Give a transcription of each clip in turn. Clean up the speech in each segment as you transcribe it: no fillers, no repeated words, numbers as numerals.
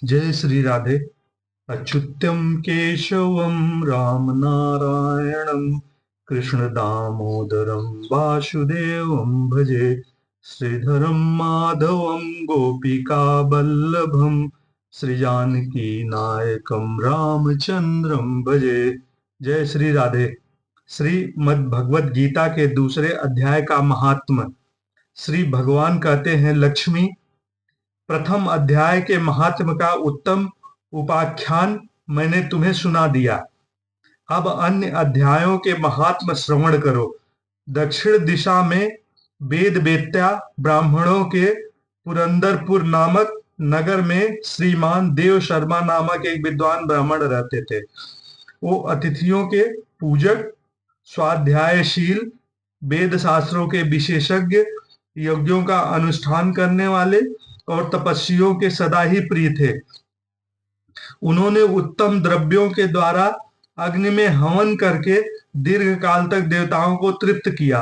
जय श्री राधे। अच्युत्यं केशवं राम नारायणं कृष्ण दामोदरं वासुदेवं भजे। श्रीधरं माधवं गोपिका वल्लभं श्रीजानकी नायकं रामचंद्रं भजे। जय श्री राधे। श्रीमद् भगवद गीता के दूसरे अध्याय का महात्म। श्री भगवान कहते हैं, लक्ष्मी, प्रथम अध्याय के महात्म का उत्तम उपाख्यान मैंने तुम्हें सुना दिया। अब अन्य अध्यायों के महात्म श्रवण करो। दक्षिण दिशा में वेद वेत्या ब्राह्मणों के पुरंदरपुर नामक नगर में श्रीमान देव शर्मा नामक एक विद्वान ब्राह्मण रहते थे। वो अतिथियों के पूजक, स्वाध्यायशील, वेद शास्त्रों के विशेषज्ञ, यज्ञों का अनुष्ठान करने वाले और तपस्वियों के सदा ही प्रिय थे। उन्होंने उत्तम द्रव्यों के द्वारा अग्नि में हवन करके दीर्घ काल तक देवताओं को तृप्त किया,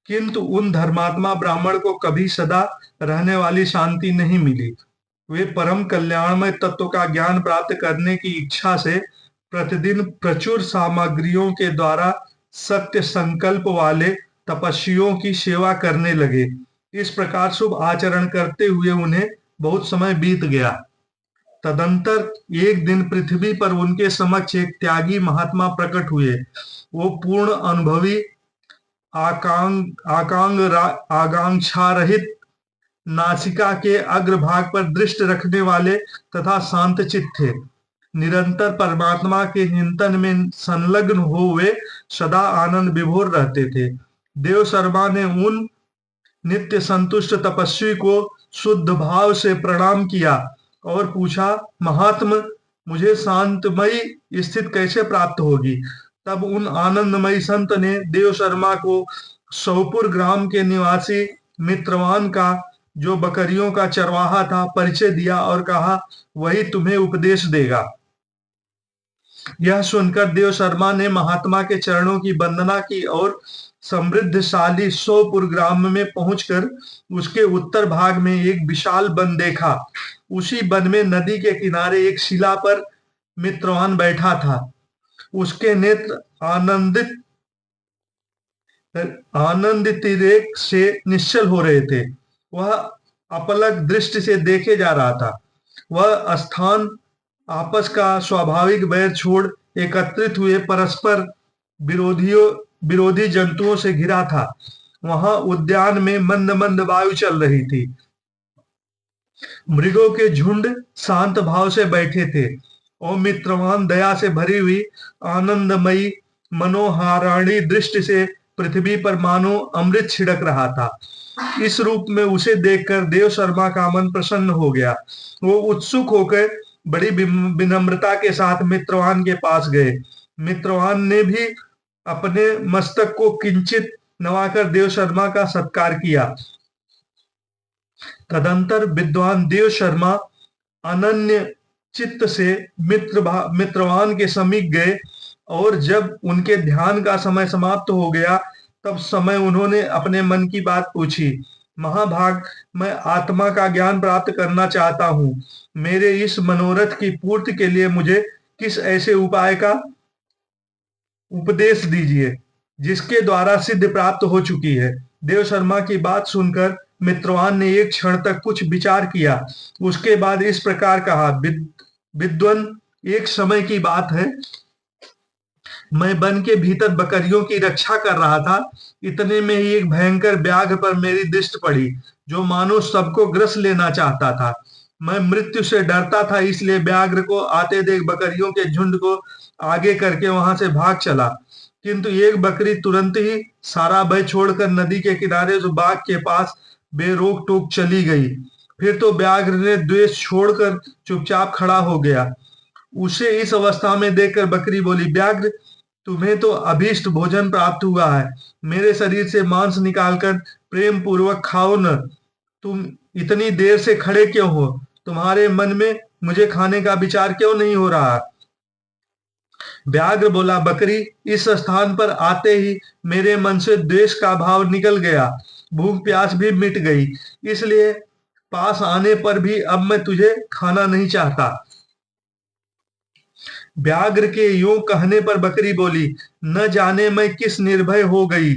किंतु उन धर्मात्मा ब्राह्मण को कभी सदा रहने वाली शांति नहीं मिली। वे परम कल्याणमय तत्व का ज्ञान प्राप्त करने की इच्छा से प्रतिदिन प्रचुर सामग्रियों के द्वारा सत्य संकल्प वाले तपस्वियों की सेवा करने लगे। इस प्रकार शुभ आचरण करते हुए उन्हें बहुत समय बीत गया। तदंतर एक दिन पृथ्वी पर उनके समक्ष एक त्यागी महात्मा प्रकट हुए। वो पूर्ण अनुभवी, आकांक्षा रहित, नासिका के अग्रभाग पर दृष्टि रखने वाले तथा शांतचित्त थे। निरंतर परमात्मा के चिंतन में संलग्न हो वे सदा आनंद विभोर रहते थे। देव शर्मा ने उन नित्य संतुष्ट तपस्वी को शुद्ध भाव से प्रणाम किया और पूछा, महात्म, मुझे शांतमयी स्थिति कैसे प्राप्त होगी? तब उन आनंदमयी संत ने देव शर्मा को सौपुर ग्राम के निवासी मित्रवान का, जो बकरियों का चरवाहा था, परिचय दिया और कहा, वही तुम्हें उपदेश देगा। यह सुनकर देव शर्मा ने महात्मा के चरणों की वंदना की और समृद्धशाली सोपुर ग्राम में पहुंचकर उसके उत्तर भाग में एक विशाल वन देखा। उसी वन में नदी के किनारे एक शिला पर मित्रवान बैठा था। उसके नेत्र आनंदित से निश्चल हो रहे थे। वह अपलक दृष्टि से देखे जा रहा था। वह स्थान आपस का स्वाभाविक बैर छोड़ एकत्रित हुए परस्पर विरोधी जंतुओं से घिरा था। वहां उद्यान में मंद मंद वायु चल रही थी। मृगों के झुंड शांत भाव से बैठे थे और मित्रवान दया से भरी हुई आनंदमयी मनोहाराणी दृष्टि से पृथ्वी पर मानो अमृत छिड़क रहा था। इस रूप में उसे देखकर देव शर्मा का मन प्रसन्न हो गया। वो उत्सुक होकर बड़ी विनम्रता के साथ मित्रवान के पास गए। मित्रवान ने भी अपने मस्तक को किंचित नवाकर देव शर्मा का सत्कार किया। तदंतर विद्वान देव शर्मा अनन्य चित्त से मित्रवान के समीप गए और जब उनके ध्यान का समय समाप्त हो गया तब समय उन्होंने अपने मन की बात पूछी। महाभाग, मैं आत्मा का ज्ञान प्राप्त करना चाहता हूँ। मेरे इस मनोरथ की पूर्ति के लिए मुझे किस ऐसे उपाय का उपदेश दीजिए जिसके द्वारा सिद्धि प्राप्त हो चुकी है। देव शर्मा की बात सुनकर मित्रवान ने एक क्षण तक कुछ विचार किया। उसके बाद इस प्रकार कहा, विद्वन, एक समय की बात है, मैं वन के भीतर बकरियों की रक्षा कर रहा था। इतने में ही एक भयंकर व्याघ्र पर मेरी दृष्टि पड़ी, जो मानो सबको ग्रस लेना चाहता था। मैं मृत्यु से डरता था, इसलिए व्याघ्र को आते देख बकरियों के झुंड को आगे करके वहां से भाग चला। किंतु एक बकरी तुरंत ही सारा भय छोड़कर नदी के किनारे जो बाग के पास बेरोक टोक चली गई। फिर तो व्याघ्र ने द्वेष छोड़कर चुपचाप खड़ा हो गया। उसे इस अवस्था में देखकर बकरी बोली, व्याघ्र, तुम्हें तो अभीष्ट भोजन प्राप्त हुआ है। मेरे शरीर से मांस निकालकर प्रेम पूर्वक खाओ न। तुम इतनी देर से खड़े क्यों हो? तुम्हारे मन में मुझे खाने का विचार क्यों नहीं हो रहा? व्याघ्र बोला, बकरी, इस स्थान पर आते ही मेरे मन से द्वेष का भाव निकल गया, भूख प्यास भी मिट गई, इसलिए पास आने पर भी अब मैं तुझे खाना नहीं चाहता। व्याघ्र के यूं कहने पर बकरी बोली, न जाने मैं किस निर्भय हो गई,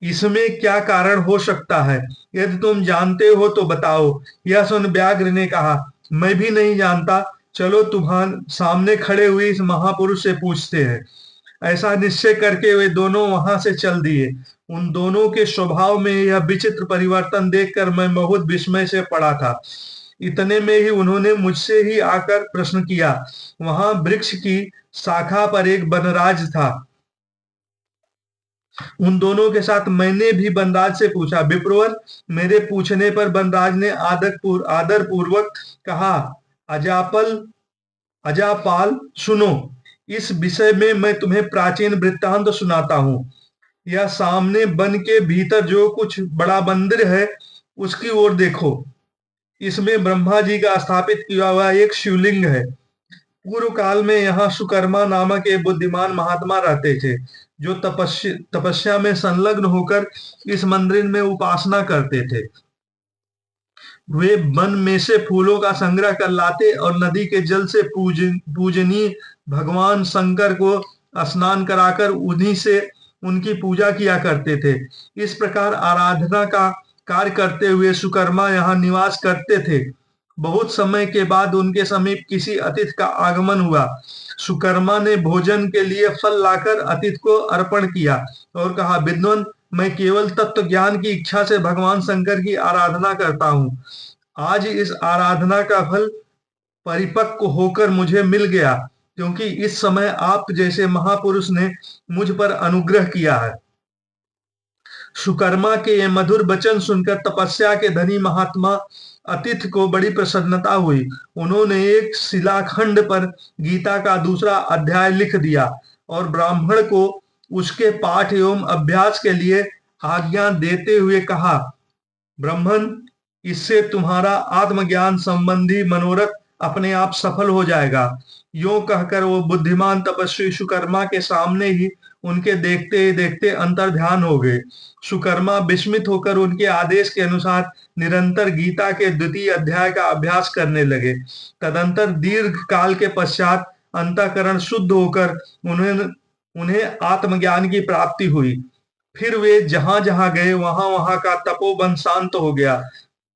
इसमें क्या कारण हो सकता है? यदि तुम जानते हो तो बताओ। यह सुन व्याघ्र ने कहा, मैं भी नहीं जानता, चलो तुम्हारे सामने खड़े हुए इस महापुरुष से पूछते हैं। ऐसा निश्चय करके वे दोनों वहां से चल दिए। उन दोनों के स्वभाव में यह विचित्र परिवर्तन देखकर मैं बहुत विस्मय से पड़ा था। इतने में ही उन्होंने मुझसे ही आकर प्रश्न किया। वहां वृक्ष की शाखा पर एक वनराज था। उन दोनों के साथ मैंने भी वनराज से पूछा। विप्रवर, मेरे पूछने पर वनराज ने आदर पूर्वक कहा, अजापल अजापाल, सुनो, इस विषय में मैं तुम्हें प्राचीन वृत्तांत सुनाता हूं। यह सामने वन के भीतर जो कुछ बड़ा मंदिर है, उसकी ओर देखो। इसमें ब्रह्मा जी का स्थापित किया हुआ एक शिवलिंग है। पूर्व काल में यहाँ सुकर्मा नामक एक बुद्धिमान महात्मा रहते थे, जो तपस्या में संलग्न होकर इस मंदिर में उपासना करते थे। वे वन में से फूलों का संग्रह कर लाते और नदी के जल से पूजनीय भगवान शंकर को स्नान कराकर उन्हीं से उनकी पूजा किया करते थे। इस प्रकार आराधना का कार्य करते हुए सुकर्मा यहाँ निवास करते थे। बहुत समय के बाद उनके समीप किसी अतिथि का आगमन हुआ। सुकर्मा ने भोजन के लिए फल लाकर अतिथि को अर्पण किया और कहा, विद्वान, मैं केवल तत्व ज्ञान की इच्छा से भगवान शंकर की आराधना करता हूँ। आज इस आराधना का फल परिपक्व होकर मुझे मिल गया, क्योंकि इस समय आप जैसे महापुरुष ने मुझ पर अनुग्रह किया है। सुकर्मा के ये मधुर वचन सुनकर तपस्या के धनी महात्मा अतिथि को बड़ी प्रसन्नता हुई। उन्होंने एक शिलाखंड पर गीता का दूसरा अध्याय लिख दिया और ब्राह्मण को उसके पाठ एवं अभ्यास के लिए आज्ञा देते हुए कहा, ब्राह्मण, इससे तुम्हारा आत्मज्ञान संबंधी मनोरथ अपने आप सफल हो जाएगा। यूं कहकर वो बुद्धिमान तपस्वी सुकर्मा के सामने ही उनके देखते देखते अंतर ध्यान हो गए। सुकर्मा विस्मित होकर उनके आदेश के अनुसार निरंतर गीता के द्वितीय अध्याय का अभ्यास करने लगे। तदंतर दीर्घ काल के पश्चात अंतःकरण शुद्ध होकर उन्हें आत्मज्ञान की प्राप्ति हुई। फिर वे जहां जहां गए वहां वहां का तपोवन शांत हो गया।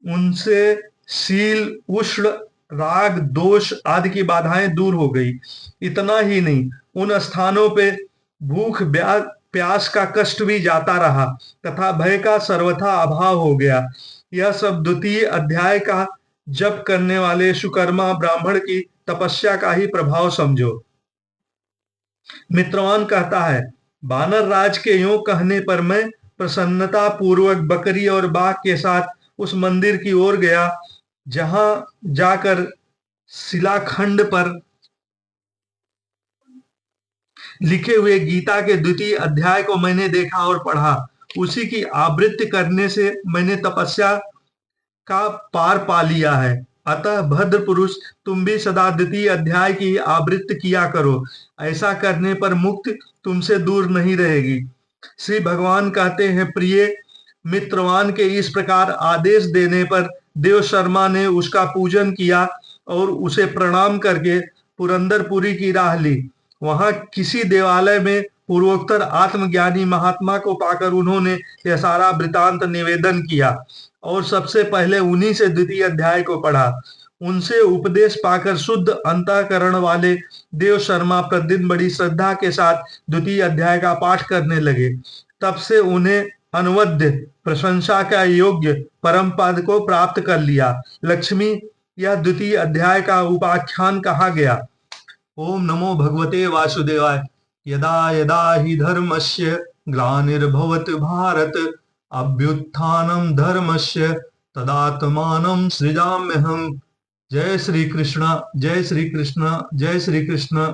उनसे शील, उष्ण, राग, दोष आदि की बाधाएं दूर हो गई। इतना ही नहीं, उन स्थानों पे भूख प्यास का कष्ट भी जाता रहा तथा भय का सर्वथा अभाव हो गया। यह सब द्वितीय अध्याय का जप करने वाले सुकर्मा ब्राह्मण की तपस्या का ही प्रभाव समझो। मित्रवान कहता है, बानर राज के यूं कहने पर मैं प्रसन्नता पूर्वक बकरी और बाघ के साथ उस मंदिर की ओर गया, जहां जाकर शिलाखंड पर लिखे हुए गीता के द्वितीय अध्याय को मैंने देखा और पढ़ा। उसी की आवृत्ति करने से मैंने तपस्या का पार पा लिया है। अतः भद्र पुरुष, तुम भी सदा द्वितीय अध्याय की आवृत्ति किया करो। ऐसा करने पर मुक्ति तुमसे दूर नहीं रहेगी। श्री भगवान कहते हैं, प्रिय मित्रवान के इस प्रकार आदेश देने पर देव शर्मा ने उसका पूजन किया और उसे प्रणाम करके पुरंदरपुरी की राह ली। वहां किसी देवालय में पूर्वोत्तर आत्मज्ञानी महात्मा को पाकर उन्होंने यह सारा वृतांत निवेदन किया और सबसे पहले उन्हीं से द्वितीय अध्याय को पढ़ा। उनसे उपदेश पाकर शुद्ध अंतःकरण वाले देव शर्मा प्रतिदिन बड़ी श्रद्धा के साथ द्वितीय अध्याय का पाठ करने लगे। तब से उन्हें अनवद्य प्रशंसा का योग्य परम पद को प्राप्त कर लिया। लक्ष्मी, यह द्वितीय अध्याय का उपाख्यान कहा गया। ओम नमो भगवते वासुदेवाय। यदा यदा हि धर्मस्य ग्लानिर्भवति भारत अभ्युत्थानं धर्मस्य तदात्मानं सृजाम्यहम्। जय श्री कृष्ण, जय श्री कृष्ण, जय श्री कृष्ण।